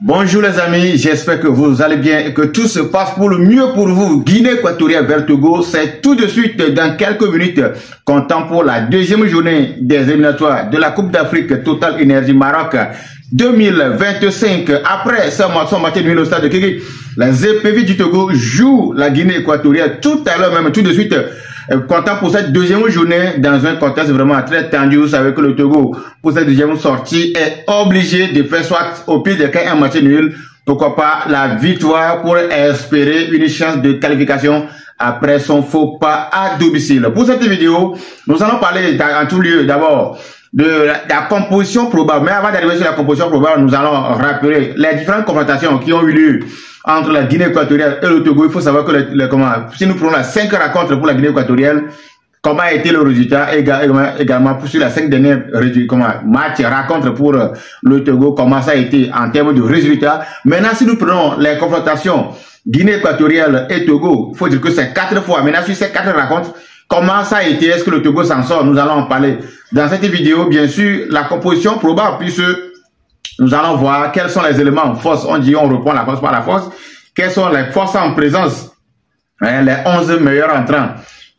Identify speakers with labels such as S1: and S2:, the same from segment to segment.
S1: Bonjour les amis, j'espère que vous allez bien et que tout se passe pour le mieux pour vous. Guinée équatoriale vers Togo, c'est tout de suite dans quelques minutes, comptant pour la deuxième journée des éliminatoires de la Coupe d'Afrique Total Energy Maroc 2025. Après ce match nul au stade de Kéké, les EPV du Togo jouent la Guinée équatoriale tout à l'heure même, tout de suite. Content pour cette deuxième journée dans un contexte vraiment très tendu. Vous savez que le Togo, pour cette deuxième sortie, est obligé de faire soit au pire des cas un match nul, pourquoi pas la victoire pour espérer une chance de qualification après son faux pas à domicile. Pour cette vidéo, nous allons parler en tout lieu d'abord de la composition probable. Mais avant d'arriver sur la composition probable, nous allons rappeler les différentes confrontations qui ont eu lieu entre la Guinée équatoriale et le Togo. Il faut savoir que si nous prenons la 5 rencontres pour la Guinée équatoriale, comment a été le résultat également sur les 5 dernières matchs, rencontres pour le Togo, comment ça a été en termes de résultats. Maintenant, si nous prenons les confrontations Guinée équatoriale et Togo, il faut dire que c'est 4 fois. Maintenant, sur ces 4 rencontres, comment ça a été? Est-ce que le Togo s'en sort? Nous allons en parler dans cette vidéo. Bien sûr, la composition probable, puisque nous allons voir quels sont les éléments en force. On dit on reprend la force par la force. Quelles sont les forces en présence, les 11 meilleurs entrants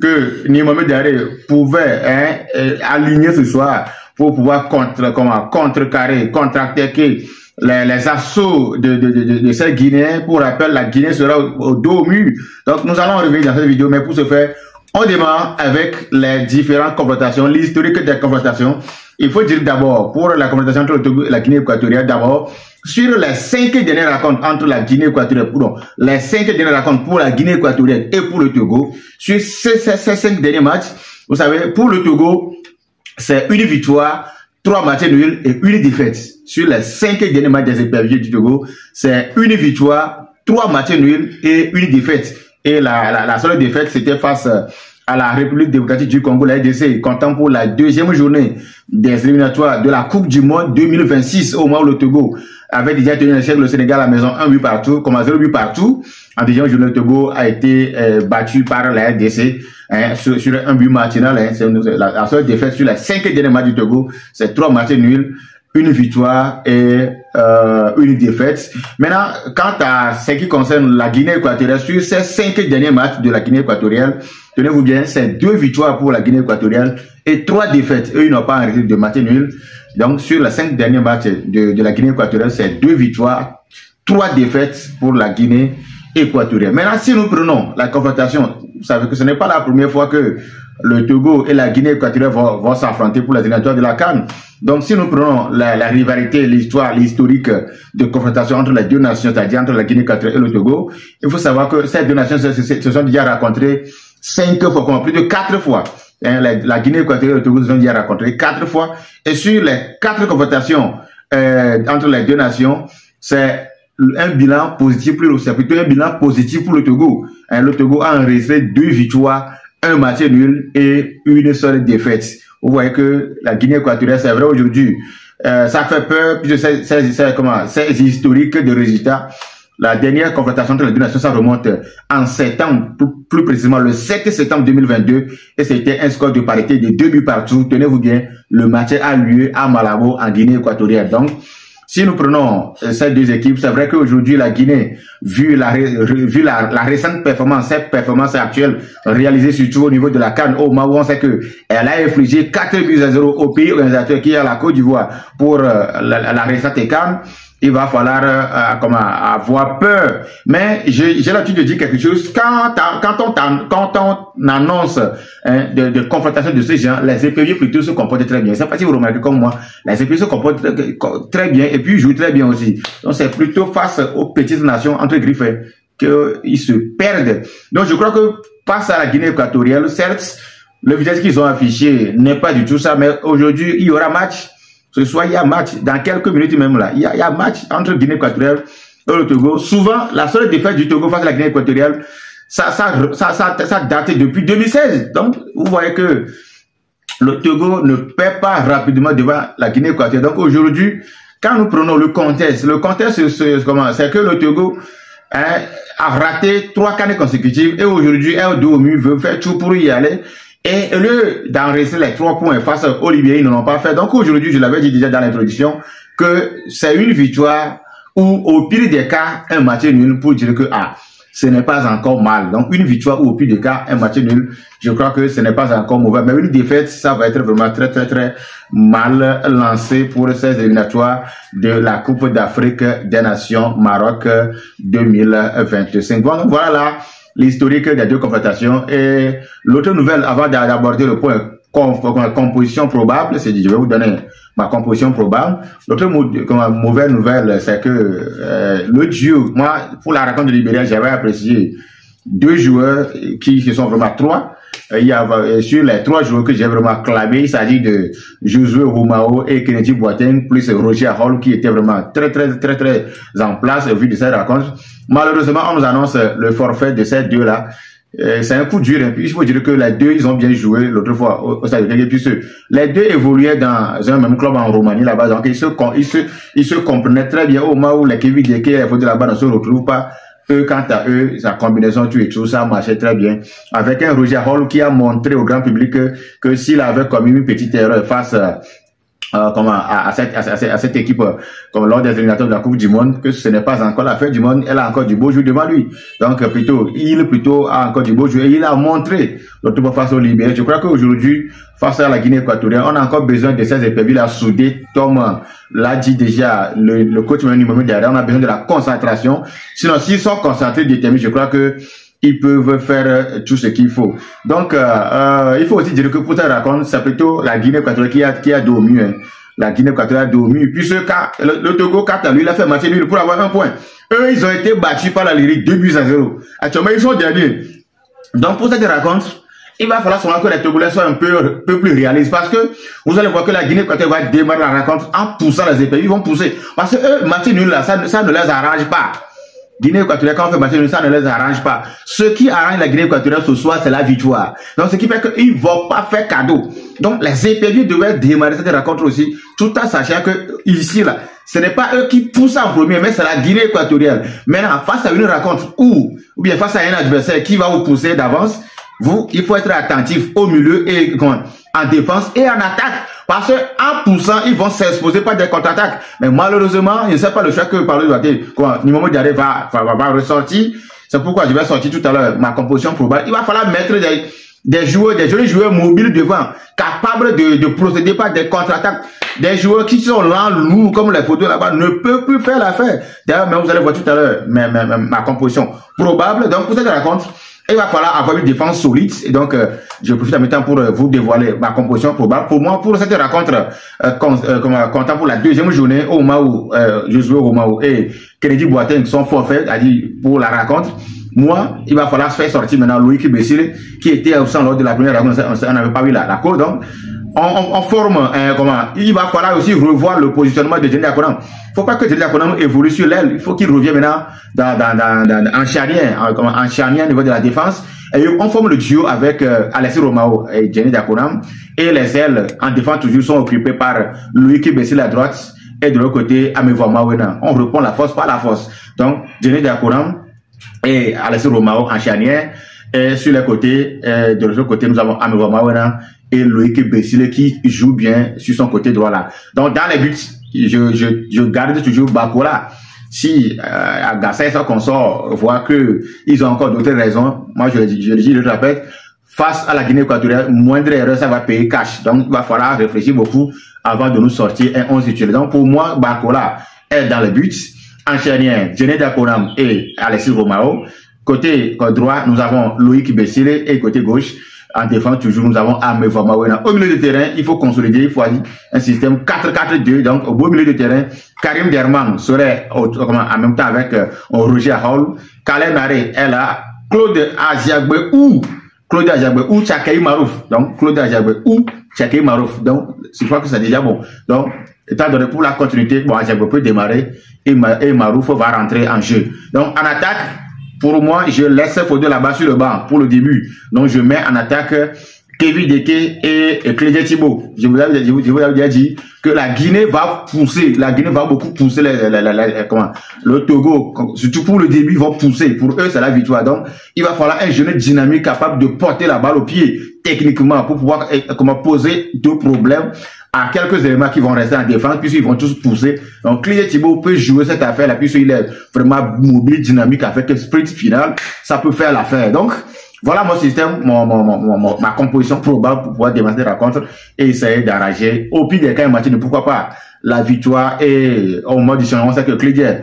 S1: que Mohamed Daré pouvait aligner ce soir pour pouvoir contrecarrer, contre-attaquer les assauts de ces Guinéens. Pour rappel, la Guinée sera au dos au mur. Donc nous allons revenir dans cette vidéo, mais pour ce faire, on démarre avec les différentes confrontations, l'historique des confrontations. Il faut dire d'abord, pour la confrontation entre le Togo et la Guinée équatoriale, d'abord, sur les 5 dernières rencontres entre la Guinée équatoriale, les 5 dernières rencontres pour la Guinée équatoriale et pour le Togo, sur ces 5 derniers matchs, vous savez, pour le Togo, c'est une victoire, 3 matchs nuls et une défaite. Sur les 5 derniers matchs des éperviers du Togo, c'est une victoire, 3 matchs nuls et une défaite. Et la seule défaite, c'était face à la République démocratique du Congo, la RDC, comptant pour la deuxième journée des éliminatoires de la Coupe du Monde 2026, au moment où le Togo avait déjà tenu un chèque, le Sénégal à la maison, 1 but partout, comme à 0 but partout. En deuxième journée, le Togo a été battu par la RDC sur un but matinal. C'est la seule défaite sur les 5 derniers matchs du Togo, c'est 3 matchs nuls, une victoire et une défaite. Maintenant, quant à ce qui concerne la Guinée équatoriale, sur ces 5 derniers matchs de la Guinée équatoriale, tenez-vous bien, c'est 2 victoires pour la Guinée équatoriale et 3 défaites. Eux, ils n'ont pas arrêté de match nul. Donc, sur les 5 derniers matchs de la Guinée équatoriale, c'est 2 victoires, 3 défaites pour la Guinée équatoriale. Maintenant, si nous prenons la confrontation, vous savez que ce n'est pas la première fois que le Togo et la Guinée équatoriale vont s'affronter pour les éliminatoires de la CAN. Donc, si nous prenons la rivalité, l'histoire, l'historique de confrontation entre les deux nations, c'est-à-dire entre la Guinée équatoriale et le Togo, il faut savoir que ces deux nations se sont déjà rencontrées 5 fois, plus de 4 fois. La Guinée équatoriale et le Togo se sont déjà rencontrés 4 fois. Et sur les 4 confrontations entre les deux nations, c'est un bilan positif c'est plutôt un bilan positif pour le Togo. Le Togo a enregistré 2 victoires, 1 match nul et une seule défaite. Vous voyez que la Guinée équatoriale, c'est vrai aujourd'hui, ça fait peur, puisque c'est historique de résultats. La dernière confrontation entre les deux nations, ça remonte en septembre, plus précisément le 7 septembre 2022, et c'était un score de parité de 2 buts partout. Tenez-vous bien, le match a lieu à Malabo, en Guinée équatoriale. Donc, si nous prenons ces deux équipes, c'est vrai qu'aujourd'hui, la Guinée, vu la récente performance, cette performance actuelle réalisée surtout au niveau de la CAN, au moment où on sait qu'elle a infligé 4 buts à 0 au pays organisateur qui est la Côte d'Ivoire pour la récente CAN, il va falloir avoir peur. Mais j'ai l'habitude de dire quelque chose. Quand on annonce de confrontation de ces gens, les EPV plutôt se comportent très bien. C'est pas si vous remarquez comme moi, les EPV se comportent très bien et puis jouent très bien aussi. Donc c'est plutôt face aux petites nations entre griffes qu'ils se perdent. Donc je crois que face à la Guinée équatoriale, certes, le vitesse qu'ils ont affiché n'est pas du tout ça, mais aujourd'hui il y aura match. Ce soir, il y a match, dans quelques minutes même là, il y a match entre Guinée équatoriale et le Togo. Souvent, la seule défaite du Togo face à la Guinée équatoriale, ça date depuis 2016. Donc, vous voyez que le Togo ne perd pas rapidement devant la Guinée équatoriale. Donc, aujourd'hui, quand nous prenons le contexte, c'est que le Togo a raté 3 cannes consécutives et aujourd'hui, LDOMU veut faire tout pour y aller. Et au lieu d'enregistrer les 3 points face aux Libériens, ils ne l'ont pas fait. Donc aujourd'hui, je l'avais dit déjà dans l'introduction, que c'est une victoire ou au pire des cas, un match nul pour dire que ce n'est pas encore mal. Donc, une victoire ou au pire des cas, un match nul, je crois que ce n'est pas encore mauvais. Mais une défaite, ça va être vraiment très, très, très mal lancé pour ces éliminatoires de la Coupe d'Afrique des Nations Maroc 2025. Donc, voilà là l'historique des deux confrontations. Et l'autre nouvelle, avant d'aborder le point composition probable, c'est dit, je vais vous donner ma composition probable. L'autre mauvaise nouvelle, c'est que le duo, moi, pour la rencontre de Libéria, j'avais apprécié 2 joueurs qui sont vraiment 3. Il y a sur les 3 joueurs que j'ai vraiment acclamé, il s'agit de Josué Romao et Kennedy Boateng, plus Roger Hall qui était vraiment très en place au vu de cette rencontre. Malheureusement, on nous annonce le forfait de ces deux-là. C'est un coup dur, et puis il faut dire que les deux, ils ont bien joué l'autre fois au Stade de Ligue, puisque les deux évoluaient dans un même club en Roumanie là-bas, donc ils se comprenaient très bien au moment où les Kevin Deke et les là-bas ne se retrouvent pas. Eux, quant à eux, sa combinaison, tout et tout, ça marchait très bien. Avec un Roger Hall qui a montré au grand public que s'il avait commis une petite erreur face à cette équipe comme lors des éliminatoires de la Coupe du Monde, que ce n'est pas encore la fin du monde, elle a encore du beau jeu devant lui. Donc il a encore du beau jeu et il a montré l'autre fois face au Libéria. Je crois qu'aujourd'hui, face à la Guinée équatorienne, on a encore besoin de ces éperviers là soudés, comme l'a dit déjà le coach Mohamed derrière, on a besoin de la concentration. Sinon, s'ils sont concentrés, déterminés, je crois que ils peuvent faire tout ce qu'il faut. Donc, il faut aussi dire que pour cette rencontre, c'est plutôt la Guinée équatorienne qui a dormi. Hein. La Guinée équatorienne a dormi. Puisque le Togo, quant à lui, il a fait match nul pour avoir 1 point. Eux, ils ont été battus par la Lyrique 2-0. Actuellement, ils sont derniers. Donc, pour cette rencontre, il va falloir seulement que les Togolais soient un peu plus réalistes. Parce que vous allez voir que la Guinée équatorienne va démarrer la rencontre en poussant les épées. Ils vont pousser. Parce que eux, match nul là, ça ne les arrange pas. Guinée équatorienne, quand on fait match nul, ça ne les arrange pas. Ce qui arrange la Guinée équatorienne ce soir, c'est la victoire. Donc, ce qui fait qu'ils ne vont pas faire cadeau. Donc, les éperviers devaient démarrer cette rencontre aussi, tout en sachant que ici, là, ce n'est pas eux qui poussent en premier, mais c'est la Guinée équatorienne. Maintenant, face à une rencontre ou bien face à un adversaire qui va vous pousser d'avance, il faut être attentif au milieu et en défense et en attaque. Parce que en poussant, ils vont s'exposer par des contre-attaques. Mais malheureusement, je ne sais pas le choix que par le Nimomo Diaré va ressortir. C'est pourquoi je vais sortir tout à l'heure ma composition probable. Il va falloir mettre des jolis joueurs mobiles devant, capables de procéder par des contre-attaques. Des joueurs qui sont lents, lourds, comme les photos là-bas, ne peuvent plus faire l'affaire. D'ailleurs, vous allez voir tout à l'heure ma composition probable. Donc, pour cette rencontre, il va falloir avoir une défense solide. Et donc, je profite en même temps pour vous dévoiler ma composition probable. Pour moi, pour cette rencontre, comptant pour la 2e journée, au moment où Josué Romao et Kennedy Boateng sont forfaits, c'est-à-dire pour la rencontre, moi, il va falloir faire sortir maintenant Loïc Bessile, qui était absent lors de la première rencontre. On n'avait pas vu la cause. Donc, on forme, il va falloir aussi revoir le positionnement de Djené Akonam. Il ne faut pas que Djené Akonam évolue sur l'aile. Il faut qu'il revienne maintenant en charnière au niveau de la défense. Et on forme le duo avec Alexis Romao et Djené Akonam. Et les ailes en défense toujours sont occupées par Loïc Bessile à droite et de l'autre côté Amevoa Mawena. On reprend la force par la force. Donc Djené Akonam et Alexis Romao en charnière. Et sur les côtés, de l'autre côté, nous avons Amevoa Mawena et Loïc Bessile qui joue bien sur son côté droit là. Donc dans les buts, je garde toujours Bakola. Si Agassa et son consort voient que ils ont encore d'autres raisons, moi je le dis, je le répète, face à la Guinée équatorienne, moindre erreur, ça va payer cash. Donc il va falloir réfléchir beaucoup avant de nous sortir un 11 titulaire. Donc pour moi, Bakola est dans les buts. En charnière, Djené Akonam et Alexis Romao. Côté droit, nous avons Loïc Bessile et côté gauche, en défense, toujours, nous avons Amevoa Mawena. Au milieu de terrain, il faut consolider, il faut aller un système 4-4-2. Donc, au beau milieu de terrain, Karim Derman serait en même temps avec Roger Hall. Kalem Nare est là. Claude Aziagbe ou Tchakei Marouf. Donc, Claude Aziagbe ou Tchakei Marouf. Donc, je crois que c'est déjà bon. Donc, étant donné pour la continuité, bon, Aziagbe peut démarrer et Marouf va rentrer en jeu. Donc, en attaque, pour moi, je laisse Fodé là-bas sur le banc pour le début. Donc, je mets en attaque Kevin Deke et Clédé Thibault. Je vous avais déjà dit que la Guinée va pousser. La Guinée va beaucoup pousser le Togo. Surtout pour le début, ils vont pousser. Pour eux, c'est la victoire. Donc, il va falloir un jeune dynamique capable de porter la balle au pied techniquement pour pouvoir poser deux problèmes à quelques éléments qui vont rester en défense, puisqu'ils vont tous pousser. Donc, Clédier Thibaut peut jouer cette affaire-là, puisqu'il est vraiment mobile, dynamique, avec un sprint final, ça peut faire l'affaire. Donc, voilà mon système, ma composition probable pour pouvoir démarrer la rencontre et essayer d'arranger, au pire des cas, un match de pourquoi pas la victoire. Et au moment du changement, on sait que Clédier,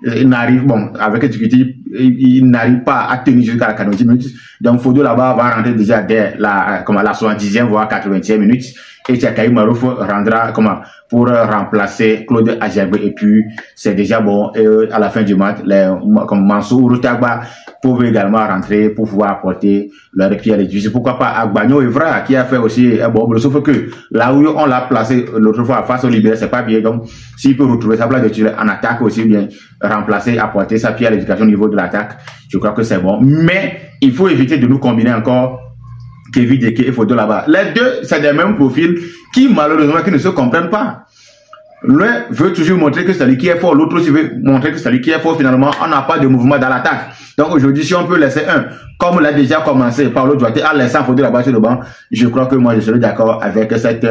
S1: il n'arrive, bon, avec difficulté, il n'arrive pas à tenir jusqu'à la 40e minute. Donc, Fodo là-bas va rentrer déjà dès la 70e, voire 80e minute. Et Tchakaï Marouf rendra, pour remplacer Claude Agerbe. Et puis, c'est déjà bon. Et à la fin du match, comme Mansour Routagba peuvent également rentrer pour pouvoir apporter leur pierre d'édifice. Pourquoi pas Agbagno Evra, qui a fait aussi un bon boulot. Sauf que là où on l'a placé l'autre fois face au Libéral, c'est pas bien. Donc, s'il peut retrouver sa place de tir en attaque aussi bien, remplacer, apporter sa pierre d'éducation au niveau de l'attaque, je crois que c'est bon. Mais, il faut éviter de nous combiner encore Kevin Deke et Fodo là-bas. Les deux, c'est des mêmes profils qui, malheureusement, qui ne se comprennent pas. L'un veut toujours montrer que c'est lui qui est fort, l'autre aussi veut montrer que c'est lui qui est fort. Finalement, on n'a pas de mouvement dans l'attaque. Donc aujourd'hui, si on peut laisser un, comme l'a déjà commencé Paulo Duarte, en laissant Fodo là-bas sur le banc, je crois que moi, je serai d'accord avec cette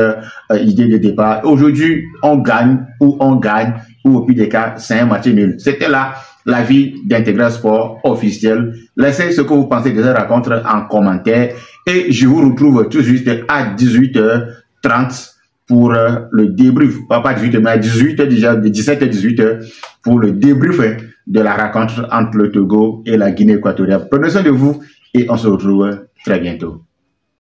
S1: idée de départ. Aujourd'hui, on gagne, ou au pire des cas, c'est un match nul. C'était là l'avis d'Intégral Sport officiel. Laissez ce que vous pensez de cette rencontre en commentaire et je vous retrouve tout juste à 18h30 pour le débrief. Pas 18h, mais à 18h déjà, de 17h à 18h pour le débrief de la rencontre entre le Togo et la Guinée équatoriale. Prenez soin de vous et on se retrouve très bientôt.